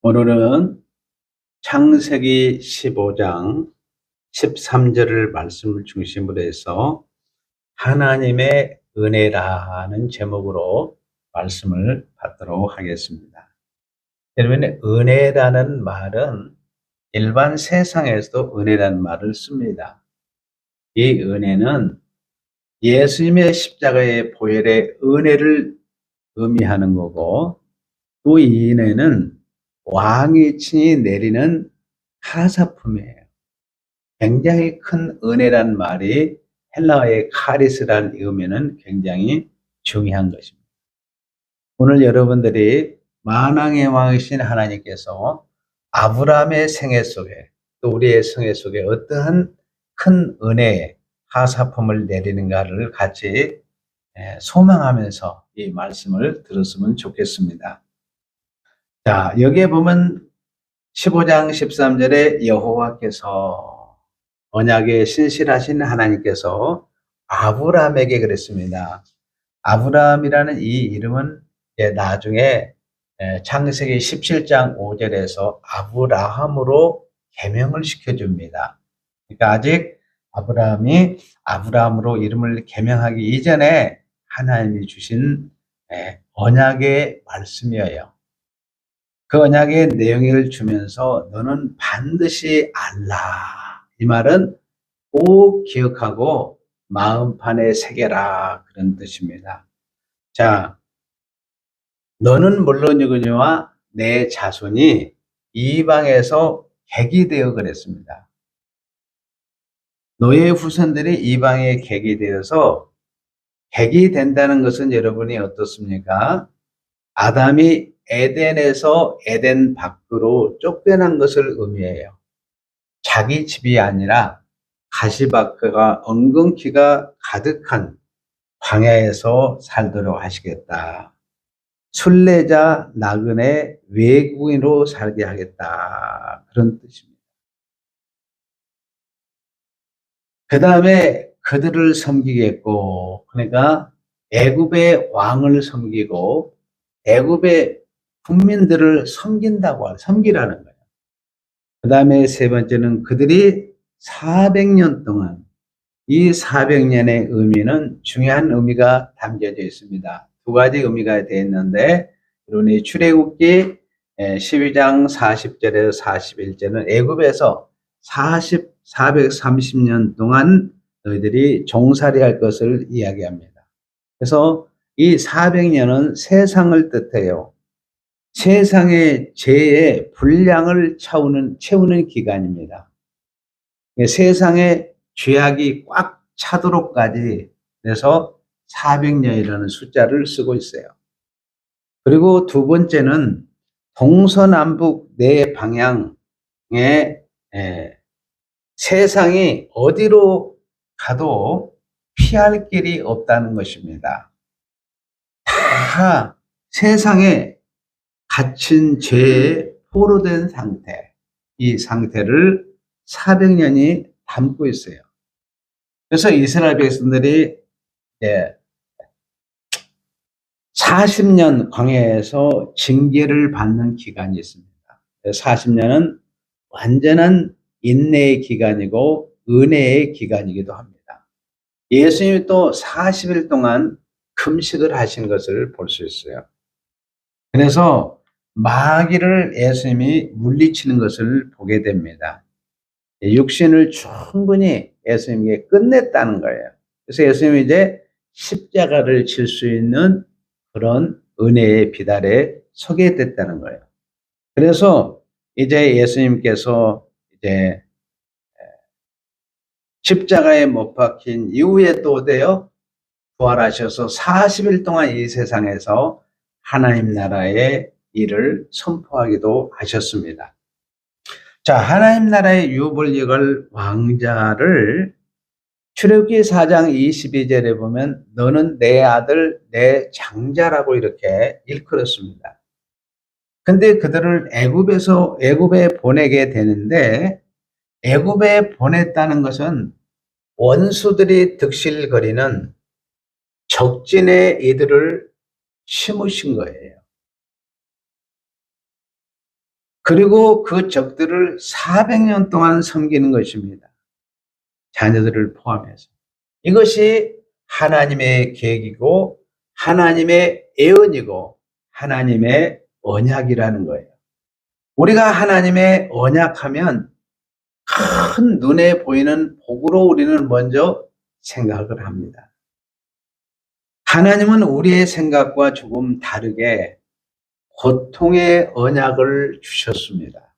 오늘은 창세기 15장 13절을 말씀을 중심으로 해서 하나님의 은혜라는 제목으로 말씀을 받도록 하겠습니다. 여러분, 은혜라는 말은 일반 세상에서도 은혜라는 말을 씁니다. 이 은혜는 예수님의 십자가의 보혈의 은혜를 의미하는 거고, 또 이 은혜는 왕이 친히 내리는 하사품이에요. 굉장히 큰 은혜란 말이 헬라어의 카리스라는 의미는 굉장히 중요한 것입니다. 오늘 여러분들이 만왕의 왕이신 하나님께서 아브라함의 생애 속에 또 우리의 생애 속에 어떠한 큰 은혜의 하사품을 내리는가를 같이 소망하면서 이 말씀을 들었으면 좋겠습니다. 자, 여기에 보면 15장 13절에 여호와께서 언약에 신실하신 하나님께서 아브라함에게 그랬습니다. 아브라함이라는 이 이름은 나중에 창세기 17장 5절에서 아브라함으로 개명을 시켜줍니다. 그러니까 아직 아브라함이 아브라함으로 이름을 개명하기 이전에 하나님이 주신 언약의 말씀이에요. 그 언약의 내용을 주면서 너는 반드시 알라. 이 말은 꼭 기억하고 마음판에 새겨라. 그런 뜻입니다. 자, 너는 물론이거니와 내 자손이 이방에서 객이 되어 그랬습니다. 너의 후손들이 이방에 객이 되어서 객이 된다는 것은 여러분이 어떻습니까? 아담이 에덴에서 에덴 밖으로 쫓겨난 것을 의미해요. 자기 집이 아니라 가시밭과 엉겅퀴가 가득한 광야에서 살도록 하시겠다. 순례자 나그네 외국인으로 살게 하겠다. 그런 뜻입니다. 그 다음에 그들을 섬기겠고, 그러니까 애굽의 왕을 섬기고 애굽의 국민들을 섬기라는 거예요. 그 다음에 세 번째는 그들이 400년 동안, 이 400년의 의미는 중요한 의미가 담겨져 있습니다. 두 가지 의미가 되어 있는데, 우리 출애굽기 12장 40절에서 41절은 애굽에서 430년 동안 너희들이 종살이할 것을 이야기합니다. 그래서 이 400년은 세상을 뜻해요. 세상의 죄의 분량을 채우는 기간입니다. 세상의 죄악이 꽉 차도록까지 그래서 400년이라는 숫자를 쓰고 있어요. 그리고 두 번째는 동서남북 네 방향에 세상이 어디로 가도 피할 길이 없다는 것입니다. 다 세상에 갇힌 죄에 포로된 상태, 이 상태를 400년이 담고 있어요. 그래서 이스라엘 백성들이 40년 광야에서 징계를 받는 기간이 있습니다. 40년은 완전한 인내의 기간이고 은혜의 기간이기도 합니다. 예수님이 또 40일 동안 금식을 하신 것을 볼 수 있어요. 그래서 마귀를 예수님이 물리치는 것을 보게 됩니다. 육신을 충분히 예수님에게 끝냈다는 거예요. 그래서 예수님이 이제 십자가를 질 수 있는 그런 은혜의 비달에 서게 됐다는 거예요. 그래서 이제 예수님께서 이제 십자가에 못 박힌 이후에 또 부활하셔서 40일 동안 이 세상에서 하나님 나라의 일을 선포하기도 하셨습니다. 자, 하나님 나라의 유불리걸 왕자를 출애굽기 4장 22절에 보면 너는 내 아들 내 장자라고 이렇게 일컬었습니다. 근데 그들을 애굽에 보내게 되는데, 애굽에 보냈다는 것은 원수들이 득실거리는 적진에 이들을 심으신 거예요. 그리고 그 적들을 400년 동안 섬기는 것입니다. 자녀들을 포함해서. 이것이 하나님의 계획이고 하나님의 예언이고 하나님의 언약이라는 거예요. 우리가 하나님의 언약하면 큰 눈에 보이는 복으로 우리는 먼저 생각을 합니다. 하나님은 우리의 생각과 조금 다르게 고통의 언약을 주셨습니다.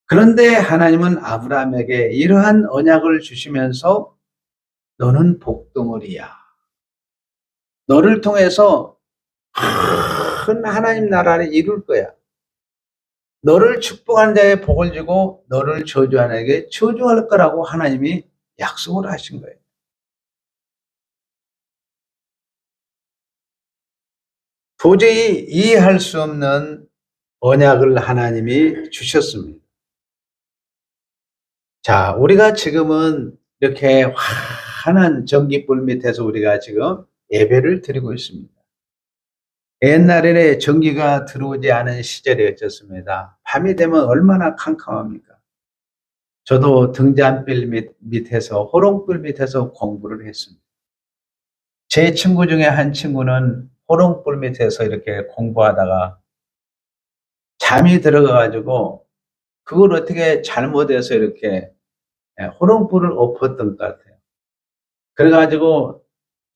그런데 하나님은 아브라함에게 이러한 언약을 주시면서 너는 복덩어리야. 너를 통해서 큰 하나님 나라를 이룰 거야. 너를 축복하는 자에 복을 주고 너를 저주하는 자에게 저주할 거라고 하나님이 약속을 하신 거예요. 도저히 이해할 수 없는 언약을 하나님이 주셨습니다. 자, 우리가 지금은 이렇게 환한 전깃불 밑에서 우리가 지금 예배를 드리고 있습니다. 옛날에는 전기가 들어오지 않은 시절이었습니다. 밤이 되면 얼마나 캄캄합니까? 저도 등잔불 밑에서 호롱불 밑에서 공부를 했습니다. 제 친구 중에 한 친구는 호롱불 밑에서 이렇게 공부하다가 잠이 들어가가지고 그걸 어떻게 잘못해서 이렇게 호롱불을 엎었던 것 같아요. 그래가지고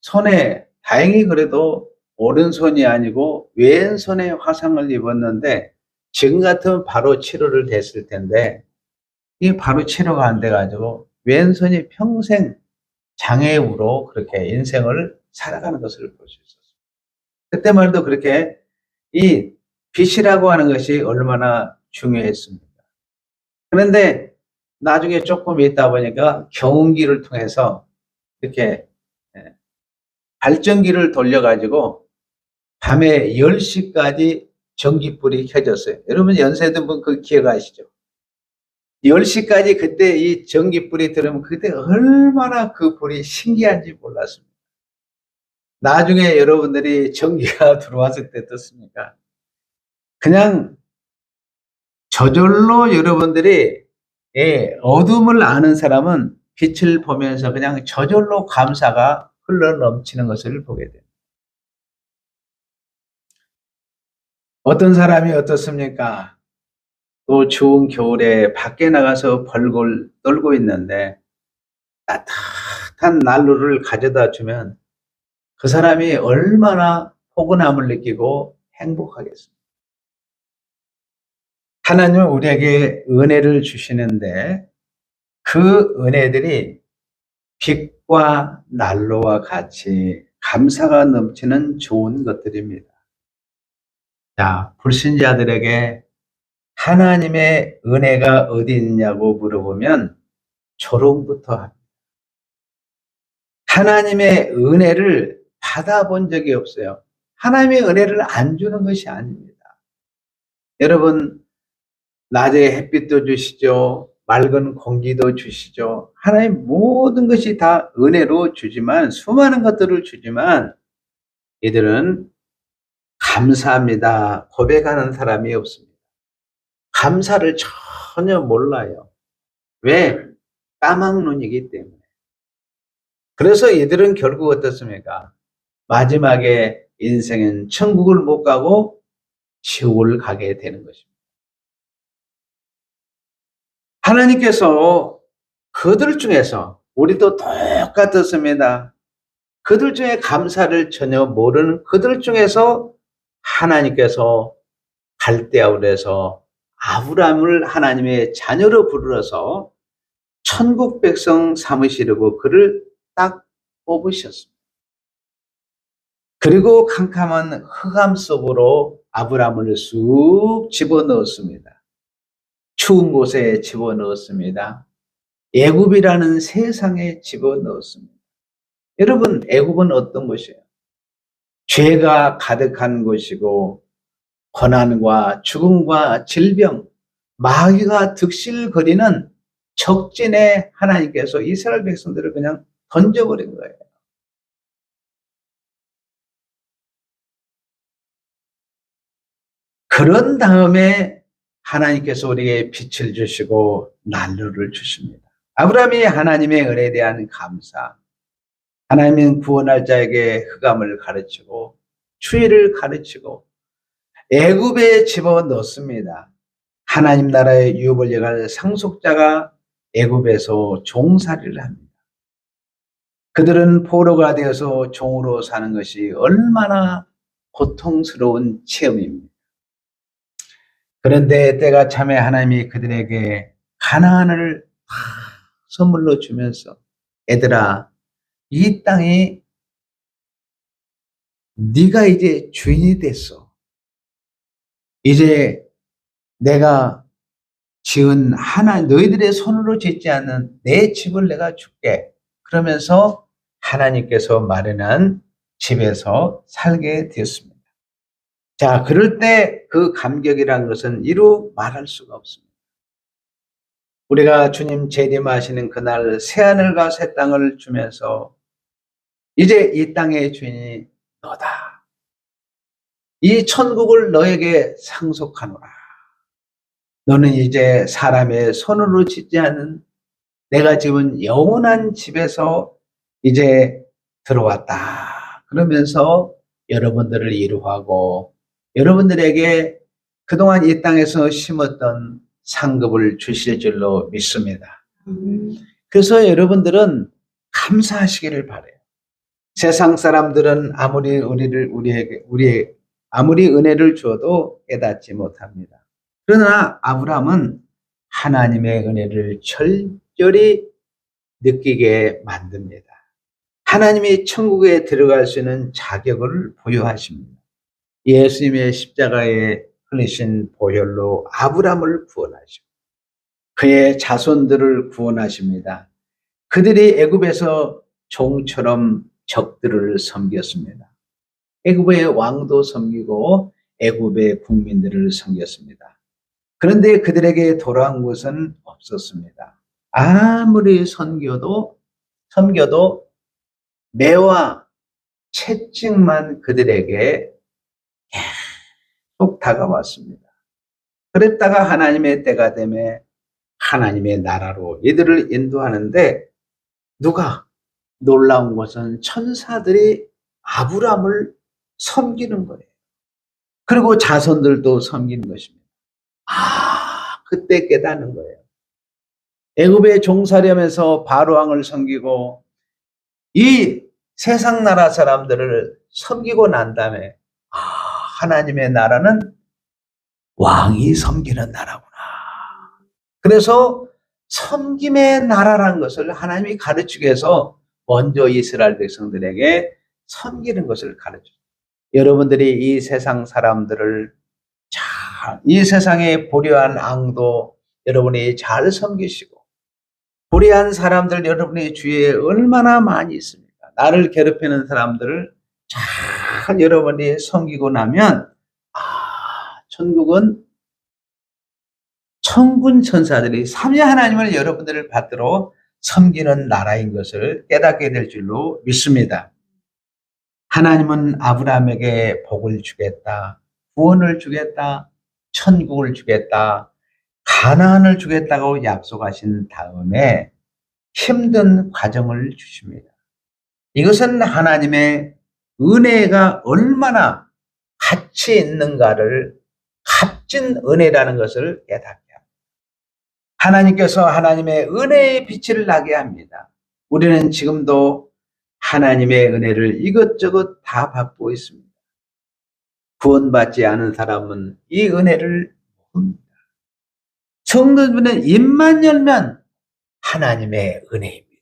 손에 다행히 그래도 오른손이 아니고 왼손에 화상을 입었는데 지금 같으면 바로 치료를 됐을 텐데 이게 바로 치료가 안 돼가지고 왼손이 평생 장애우로 그렇게 인생을 살아가는 것을 볼 수 있었어요. 그때 말도 그렇게 이 빛이라고 하는 것이 얼마나 중요했습니까? 그런데 나중에 조금 있다 보니까 경운기를 통해서 이렇게 발전기를 돌려가지고 밤에 10시까지 전기불이 켜졌어요. 여러분 연세든 분 그 기억하시죠? 10시까지 그때 이 전기불이 들으면 그때 얼마나 그 불이 신기한지 몰랐습니다. 나중에 여러분들이 전기가 들어왔을 때 어떻습니까? 그냥 저절로 여러분들이 어둠을 아는 사람은 빛을 보면서 그냥 저절로 감사가 흘러 넘치는 것을 보게 돼요. 어떤 사람이 어떻습니까? 또 추운 겨울에 밖에 나가서 벌골 떨고 있는데 따뜻한 난로를 가져다 주면 그 사람이 얼마나 포근함을 느끼고 행복하겠습니까? 하나님은 우리에게 은혜를 주시는데 그 은혜들이 빛과 난로와 같이 감사가 넘치는 좋은 것들입니다. 자, 불신자들에게 하나님의 은혜가 어디 있냐고 물어보면 조롱부터 합니다. 하나님의 은혜를 받아본 적이 없어요. 하나님의 은혜를 안 주는 것이 아닙니다. 여러분, 낮에 햇빛도 주시죠. 맑은 공기도 주시죠. 하나님 모든 것이 다 은혜로 주지만 수많은 것들을 주지만 이들은 감사합니다 고백하는 사람이 없습니다. 감사를 전혀 몰라요. 왜? 까막눈이기 때문에. 그래서 이들은 결국 어떻습니까? 마지막에 인생은 천국을 못 가고 지옥을 가게 되는 것입니다. 하나님께서 그들 중에서 우리도 똑같았습니다. 그들 중에 감사를 전혀 모르는 그들 중에서 하나님께서 갈대아울에서 아브라함을 하나님의 자녀로 부르러서 천국 백성 삼으시려고 그를 딱 뽑으셨습니다. 그리고 캄캄한 흑암 속으로 아브라함을 쑥 집어넣었습니다. 추운 곳에 집어넣었습니다. 애굽이라는 세상에 집어넣었습니다. 여러분, 애굽은 어떤 곳이에요? 죄가 가득한 곳이고 고난과 죽음과 질병, 마귀가 득실거리는 적진에 하나님께서 이스라엘 백성들을 그냥 던져버린 거예요. 그런 다음에 하나님께서 우리에게 빛을 주시고 난로를 주십니다. 아브라함이 하나님의 은혜에 대한 감사, 하나님은 구원할 자에게 흑암을 가르치고 추위를 가르치고 애굽에 집어넣습니다. 하나님 나라의 유업을 이어갈 상속자가 애굽에서 종살이를 합니다. 그들은 포로가 되어서 종으로 사는 것이 얼마나 고통스러운 체험입니다. 그런데 때가 참에 하나님이 그들에게 가나안을 선물로 주면서 얘들아, 이 땅이 네가 이제 주인이 됐어. 이제 내가 지은 너희들의 손으로 짓지 않는 내 집을 내가 줄게. 그러면서 하나님께서 마련한 집에서 살게 되었습니다. 자, 그럴 때 그 감격이란 것은 이루 말할 수가 없습니다. 우리가 주님 재림하시는 그날 새하늘과 새 땅을 주면서 이제 이 땅의 주인이 너다. 이 천국을 너에게 상속하노라. 너는 이제 사람의 손으로 짓지 않은 내가 지은 영원한 집에서 이제 들어왔다. 그러면서 여러분들을 이루하고 여러분들에게 그동안 이 땅에서 심었던 상급을 주실 줄로 믿습니다. 그래서 여러분들은 감사하시기를 바라요. 세상 사람들은 아무리 아무리 은혜를 주어도 깨닫지 못합니다. 그러나 아브라함은 하나님의 은혜를 철저히 느끼게 만듭니다. 하나님이 천국에 들어갈 수 있는 자격을 부여하십니다. 예수님의 십자가에 흘리신 보혈로 아브라함을 구원하시고 그의 자손들을 구원하십니다. 그들이 애굽에서 종처럼 적들을 섬겼습니다. 애굽의 왕도 섬기고 애굽의 국민들을 섬겼습니다. 그런데 그들에게 돌아온 것은 없었습니다. 아무리 섬겨도 매와 채찍만 그들에게 계속 다가왔습니다. 그랬다가 하나님의 때가 되면 하나님의 나라로 이들을 인도하는데 누가 놀라운 것은 천사들이 아브라함을 섬기는 거예요. 그리고 자손들도 섬기는 것입니다. 그때 깨닫는 거예요. 애굽에 종살이하면서 바로왕을 섬기고 이 세상 나라 사람들을 섬기고 난 다음에 하나님의 나라는 왕이 섬기는 나라구나. 그래서 섬김의 나라라는 것을 하나님이 가르치기 위해서 먼저 이스라엘 백성들에게 섬기는 것을 가르쳐요. 여러분들이 이 세상 사람들을 이 세상에 불의한 왕도 여러분이 잘 섬기시고 불의한 사람들 여러분의 주위에 얼마나 많이 있습니까? 나를 괴롭히는 사람들을 잘 여러분이 섬기고 나면 천국은 천군 천사들이 삼위 하나님을 여러분들을 받들어 섬기는 나라인 것을 깨닫게 될 줄로 믿습니다. 하나님은 아브라함에게 복을 주겠다, 구원을 주겠다, 천국을 주겠다, 가나안을 주겠다고 약속하신 다음에 힘든 과정을 주십니다. 이것은 하나님의 은혜가 얼마나 가치 있는가를 값진 은혜라는 것을 깨닫게 합니다. 하나님께서 하나님의 은혜의 빛을 나게 합니다. 우리는 지금도 하나님의 은혜를 이것저것 다 받고 있습니다. 구원받지 않은 사람은 이 은혜를 모릅니다. 성도들은 입만 열면 하나님의 은혜입니다.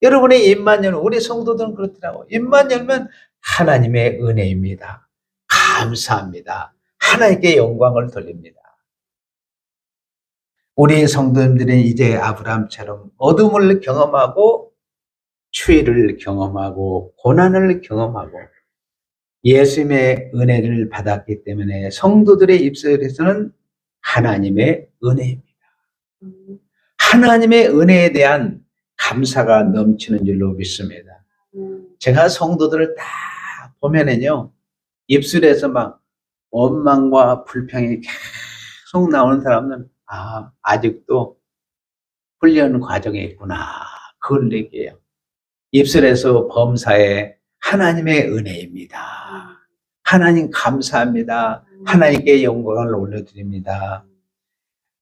여러분의 입만 열면, 우리 성도들은 그렇더라고요. 입만 열면 하나님의 은혜입니다. 감사합니다. 하나님께 영광을 돌립니다. 우리 성도님들은 이제 아브라함처럼 어둠을 경험하고 추위를 경험하고 고난을 경험하고 예수님의 은혜를 받았기 때문에 성도들의 입술에서는 하나님의 은혜입니다. 하나님의 은혜에 대한 감사가 넘치는 줄로 믿습니다. 제가 성도들을 다 보면은요, 입술에서 막 원망과 불평이 계속 나오는 사람은 아직도 훈련 과정에 있구나. 그걸 얘기해요. 입술에서 범사에 하나님의 은혜입니다. 하나님 감사합니다. 하나님께 영광을 올려드립니다.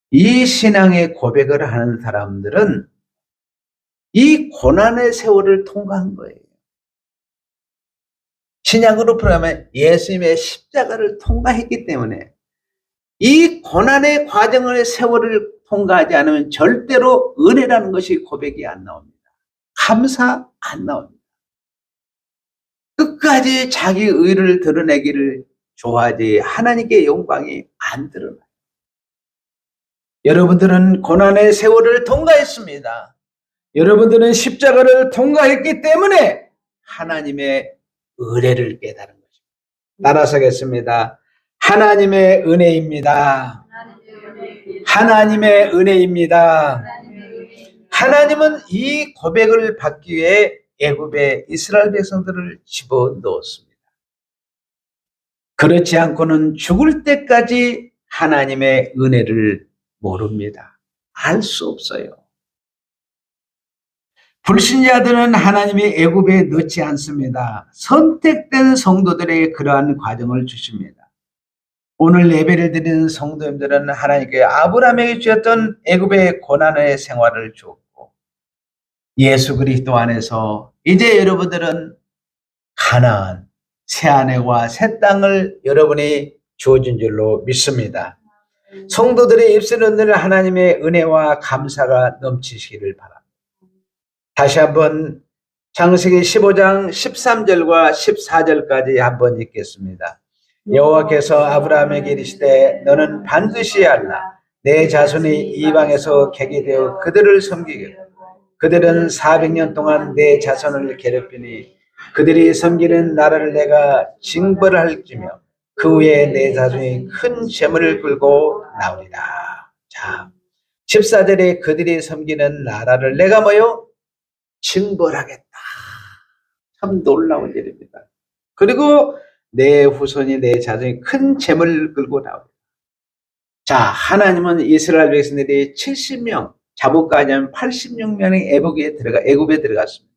이 신앙의 고백을 하는 사람들은 이 고난의 세월을 통과한 거예요. 신약으로 표현하면 예수님의 십자가를 통과했기 때문에 이 고난의 과정의 세월을 통과하지 않으면 절대로 은혜라는 것이 고백이 안 나옵니다. 감사 안 나옵니다. 끝까지 자기 의를 드러내기를 좋아하지 하나님께 영광이 안 드러나요. 여러분들은 고난의 세월을 통과했습니다. 여러분들은 십자가를 통과했기 때문에 하나님의 은혜를 깨달은 것입니다. 따라서 하겠습니다. 하나님의 은혜입니다. 하나님의 은혜입니다. 하나님은 이 고백을 받기 위해 애굽의 이스라엘 백성들을 집어넣었습니다. 그렇지 않고는 죽을 때까지 하나님의 은혜를 모릅니다. 알 수 없어요. 불신자들은 하나님이 애굽에 넣지 않습니다. 선택된 성도들에게 그러한 과정을 주십니다. 오늘 예배를 드리는 성도님들은 하나님께 아브라함에게 주셨던 애굽의 고난의 생활을 주었고 예수 그리스도 안에서 이제 여러분들은 가나안, 새 아내와 새 땅을 여러분이 주어진 줄로 믿습니다. 성도들의 입술은 늘 하나님의 은혜와 감사가 넘치시기를 바랍니다. 다시 한번 창세기 15장 13절과 14절까지 한번 읽겠습니다. 여호와께서 아브라함에게 이르시되 너는 반드시 알라. 내 자손이 이방에서 객이 되어 그들을 섬기겠고 그들은 400년 동안 내 자손을 괴롭히니 그들이 섬기는 나라를 내가 징벌할지며 그 후에 내 자손이 큰 재물을 끌고 나오리라. 자, 14절에 그들이 섬기는 나라를 내가 뭐요? 징벌하겠다. 참 놀라운 일입니다. 그리고 내 후손이 내 자손이 큰 재물을 끌고 나오리라. 자, 하나님은 이스라엘 백성들이 70명, 자복까지 하면 86명이 애굽에 들어갔습니다.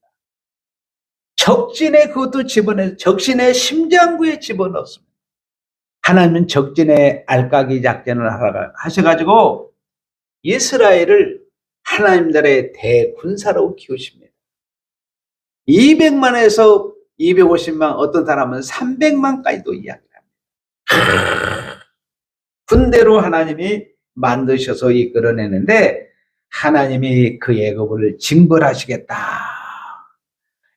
적진에 그것도 집어넣어서 적신의 심장부에 집어넣었습니다. 하나님은 적진의 알까기 작전을 하셔가지고 이스라엘을 하나님 나라의 대군사로 키우십니다. 200만에서 250만, 어떤 사람은 300만까지도 이야기합니다. 군대로 하나님이 만드셔서 이끌어내는데 하나님이 그 애굽을 징벌하시겠다.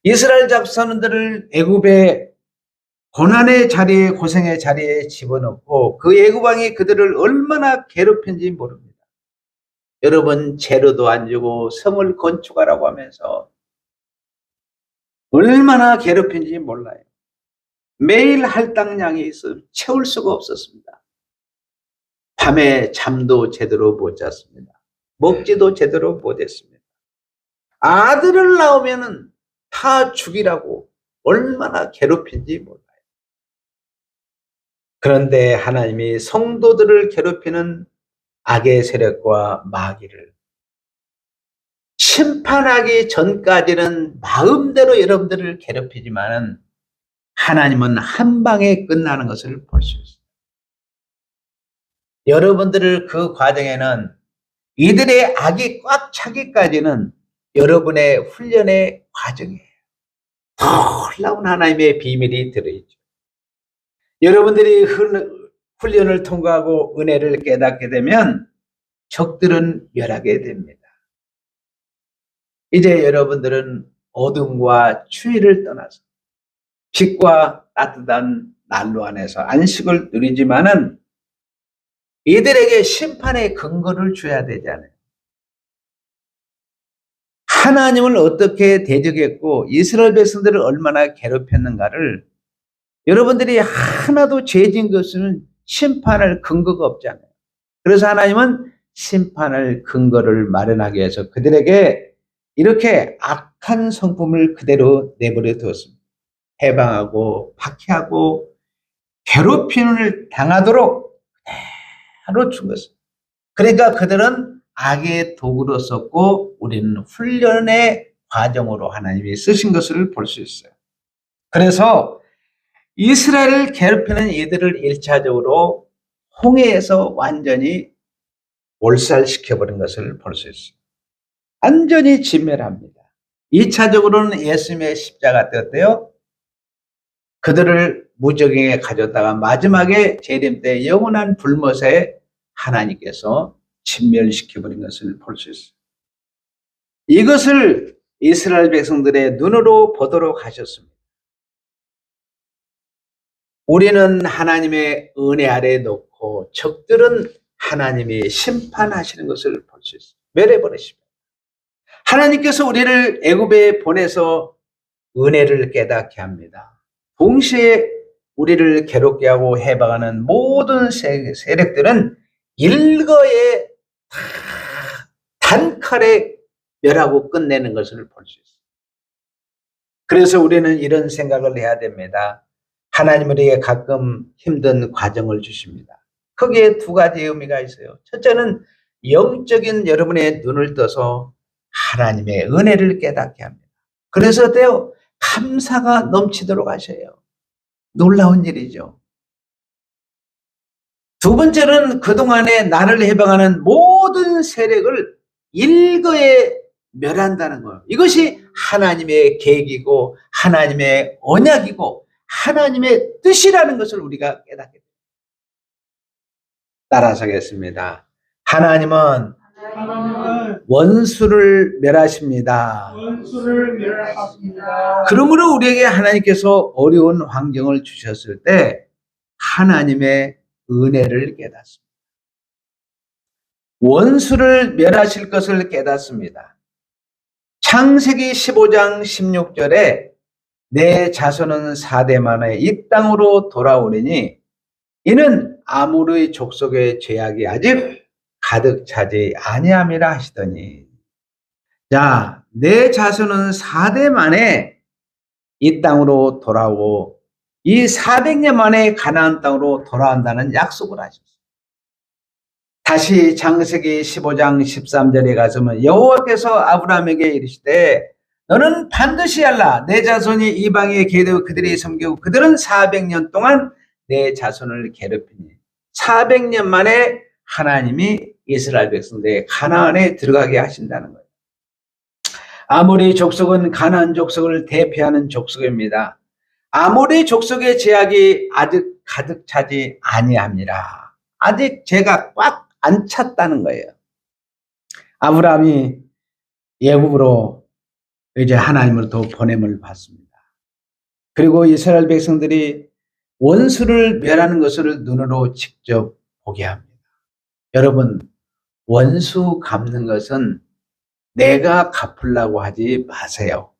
이스라엘 잡선들을 애굽의 고난의 자리에, 고생의 자리에 집어넣고 그 애굽 왕이 그들을 얼마나 괴롭힌지 모릅니다. 여러분, 재료도 안 주고 성을 건축하라고 하면서 얼마나 괴롭힌지 몰라요. 매일 할당량이 있어 채울 수가 없었습니다. 밤에 잠도 제대로 못 잤습니다. 먹지도 제대로 못했습니다. 아들을 낳으면은 다 죽이라고 얼마나 괴롭힌지 몰라요. 그런데 하나님이 성도들을 괴롭히는 악의 세력과 마귀를 심판하기 전까지는 마음대로 여러분들을 괴롭히지만은 하나님은 한 방에 끝나는 것을 볼 수 있습니다. 여러분들을 그 과정에는 이들의 악이 꽉 차기까지는 여러분의 훈련의 과정이에요. 놀라운 하나님의 비밀이 들어있죠. 여러분들이 훈련을 통과하고 은혜를 깨닫게 되면 적들은 멸하게 됩니다. 이제 여러분들은 어둠과 추위를 떠나서 빛과 따뜻한 난로 안에서 안식을 누리지만은 이들에게 심판의 근거를 줘야 되잖아요. 하나님을 어떻게 대적했고 이스라엘 백성들을 얼마나 괴롭혔는가를 여러분들이 하나도 죄진 것은 심판할 근거가 없잖아요. 그래서 하나님은 심판할 근거를 마련하기 위해서 그들에게 이렇게 악한 성품을 그대로 내버려 두었습니다. 해방하고 박해하고 괴롭힘을 당하도록 그대로 준 것을. 그러니까 그들은 악의 도구로 썼고 우리는 훈련의 과정으로 하나님이 쓰신 것을 볼 수 있어요. 그래서 이스라엘을 괴롭히는 이들을 1차적으로 홍해에서 완전히 몰살시켜버린 것을 볼 수 있어요. 완전히 진멸합니다. 2차적으로는 예수님의 십자가 때였대요. 그들을 무적행에 가졌다가 마지막에 재림 때 영원한 불못에 하나님께서 진멸시켜버린 것을 볼 수 있어요. 이것을 이스라엘 백성들의 눈으로 보도록 하셨습니다. 우리는 하나님의 은혜 아래에 놓고 적들은 하나님이 심판하시는 것을 볼 수 있어요. 멸해버리십니다. 하나님께서 우리를 애굽에 보내서 은혜를 깨닫게 합니다. 동시에 우리를 괴롭게 하고 해방하는 모든 세력들은 일거에 단칼에 멸하고 끝내는 것을 볼 수 있어요. 그래서 우리는 이런 생각을 해야 됩니다. 하나님 우리에게 가끔 힘든 과정을 주십니다. 거기에 두 가지 의미가 있어요. 첫째는 영적인 여러분의 눈을 떠서 하나님의 은혜를 깨닫게 합니다. 그래서 어때요? 감사가 넘치도록 하셔요. 놀라운 일이죠. 두 번째는 그동안에 나를 해방하는 모든 세력을 일거에 멸한다는 거예요. 이것이 하나님의 계획이고 하나님의 언약이고 하나님의 뜻이라는 것을 우리가 깨닫게 됩니다. 따라서 하겠습니다. 하나님은 원수를 멸하십니다. 그러므로 우리에게 하나님께서 어려운 환경을 주셨을 때 하나님의 은혜를 깨닫습니다. 원수를 멸하실 것을 깨닫습니다. 창세기 15장 16절에 내 자손은 4대 만에 이 땅으로 돌아오리니 이는 아모르의 족속의 죄악이 아직 가득 차지 아니함이라 하시더니, 자, 내 자손은 4대 만에 이 땅으로 돌아오고 이 400년 만에 가나안 땅으로 돌아온다는 약속을 하셨어요. 다시 창세기 15장 13절에 가서는 여호와께서 아브라함에게 이르시되 너는 반드시 알라 내 자손이 이방에 계되고 그들이 섬기고 그들은 400년 동안 내 자손을 괴롭히니 400년 만에 하나님이 이스라엘 백성들의 가나안에 들어가게 하신다는 거예요. 아모리 족속은 가나안 족속을 대표하는 족속입니다. 아모리 족속의 제약이 아직 가득 차지 아니함이라. 아직 죄가 꽉 안 찼다는 거예요. 아브라함이 애굽으로 이제 하나님으로부터 보냄을 받습니다. 그리고 이스라엘 백성들이 원수를 멸하는 것을 눈으로 직접 보게 합니다. 여러분, 원수 갚는 것은 내가 갚으려고 하지 마세요.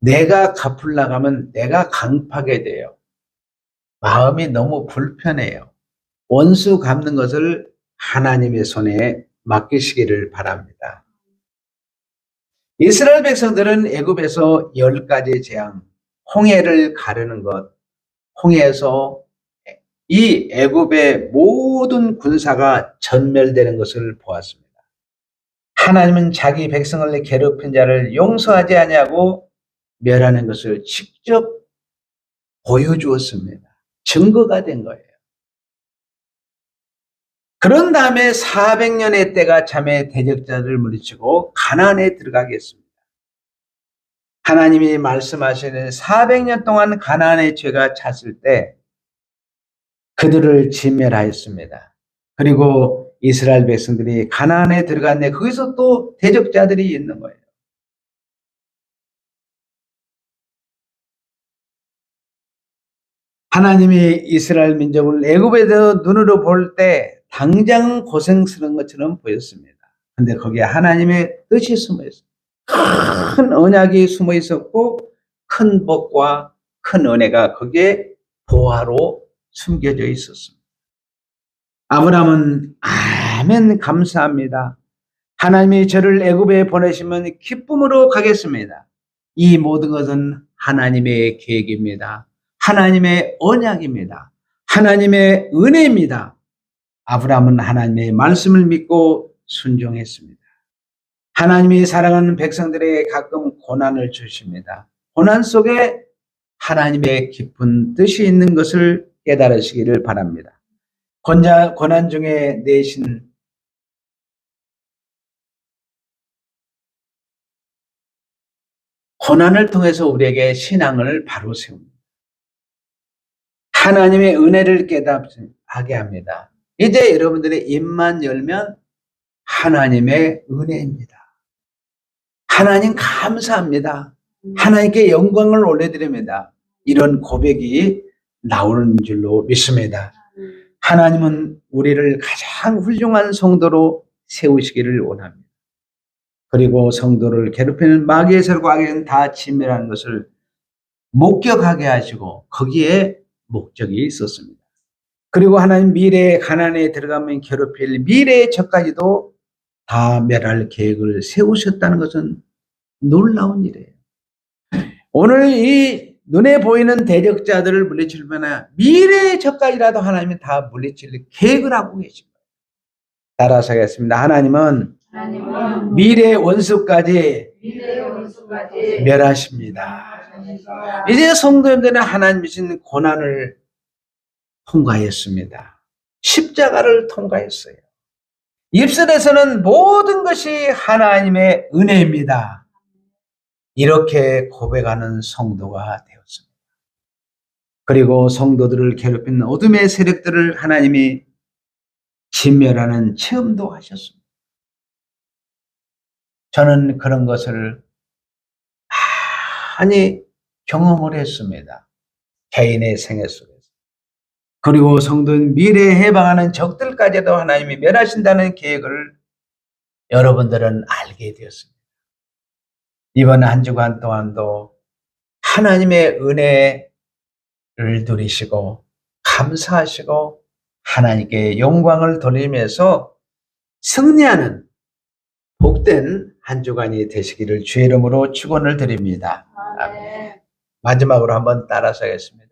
내가 갚으려고 하면 내가 강팍하게 돼요. 마음이 너무 불편해요. 원수 갚는 것을 하나님의 손에 맡기시기를 바랍니다. 이스라엘 백성들은 애굽에서 10가지 재앙, 홍해를 가르는 것, 홍해에서 이 애굽의 모든 군사가 전멸되는 것을 보았습니다. 하나님은 자기 백성을 괴롭힌 자를 용서하지 아니하고 멸하는 것을 직접 보여주었습니다. 증거가 된 거예요. 그런 다음에 400년의 때가 참에 대적자들을 물리치고 가나안에 들어가게 했습니다. 하나님이 말씀하시는 400년 동안 가나안의 죄가 찼을 때 그들을 진멸하였습니다. 그리고 이스라엘 백성들이 가나안에 들어갔는데 거기서 또 대적자들이 있는 거예요. 하나님이 이스라엘 민족을 애굽에서 눈으로 볼 때 당장 고생스러운 것처럼 보였습니다. 그런데 거기에 하나님의 뜻이 숨어 있어요. 큰 언약이 숨어 있었고 큰 복과 큰 은혜가 거기에 보화로 숨겨져 있었습니다. 아브라함은 아멘 감사합니다. 하나님이 저를 애굽에 보내시면 기쁨으로 가겠습니다. 이 모든 것은 하나님의 계획입니다. 하나님의 언약입니다. 하나님의 은혜입니다. 아브라함은 하나님의 말씀을 믿고 순종했습니다. 하나님이 사랑하는 백성들에게 가끔 고난을 주십니다. 고난 속에 하나님의 깊은 뜻이 있는 것을 깨달으시기를 바랍니다. 고난 중에 내신 고난을 통해서 우리에게 신앙을 바로 세웁니다. 하나님의 은혜를 깨닫게 합니다. 이제 여러분들의 입만 열면 하나님의 은혜입니다. 하나님 감사합니다. 하나님께 영광을 올려드립니다. 이런 고백이 나오는 줄로 믿습니다. 하나님은 우리를 가장 훌륭한 성도로 세우시기를 원합니다. 그리고 성도를 괴롭히는 마귀의 설과 악에는 다 진멸하는 것을 목격하게 하시고 거기에 목적이 있었습니다. 그리고 하나님 미래의 가난에 들어가면 괴롭힐 미래의 적까지도 다 멸할 계획을 세우셨다는 것은 놀라운 일이에요. 오늘 이 눈에 보이는 대적자들을 물리칠 만한 미래의 적까지라도 하나님이 다 물리칠 계획을 하고 계십니다. 따라서 하겠습니다. 하나님은 미래의 원수까지 멸하십니다. 이제 성도님들은 하나님 주신 고난을 통과했습니다. 십자가를 통과했어요. 입술에서는 모든 것이 하나님의 은혜입니다. 이렇게 고백하는 성도가 되었습니다. 그리고 성도들을 괴롭히는 어둠의 세력들을 하나님이 진멸하는 체험도 하셨습니다. 저는 그런 것을 많이 경험을 했습니다. 개인의 생애 속에서. 그리고 성도는 미래에 해방하는 적들까지도 하나님이 멸하신다는 계획을 여러분들은 알게 되었습니다. 이번 한 주간 동안도 하나님의 은혜를 누리시고 감사하시고 하나님께 영광을 돌리면서 승리하는 복된 한 주간이 되시기를 주의 이름으로 축원을 드립니다. 아멘. 마지막으로 한번 따라서 하겠습니다.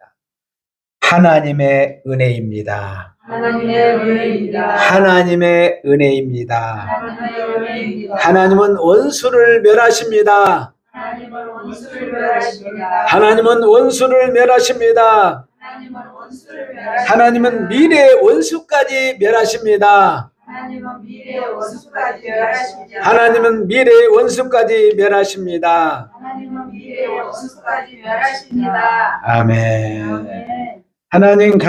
하나님의 은혜입니다. 하나님의 은혜입니다. 하나님의 은혜입니다. 하나님의 은혜입니다. 하나님은 원수를 멸하십니다. 하나님은 원수를 멸하십니다. 하나님은 원수를 멸하십니다. 하나님은 원수를 멸하십니다. 하나님은 미래의 원수까지 멸하십니다. 하나님은 미래의 원수까지 멸하십니다. 하나님은 미래의 원수까지 멸하십니다. 하나님은 미래의 원수까지 멸하십니다. 아멘. 아멘. 하나님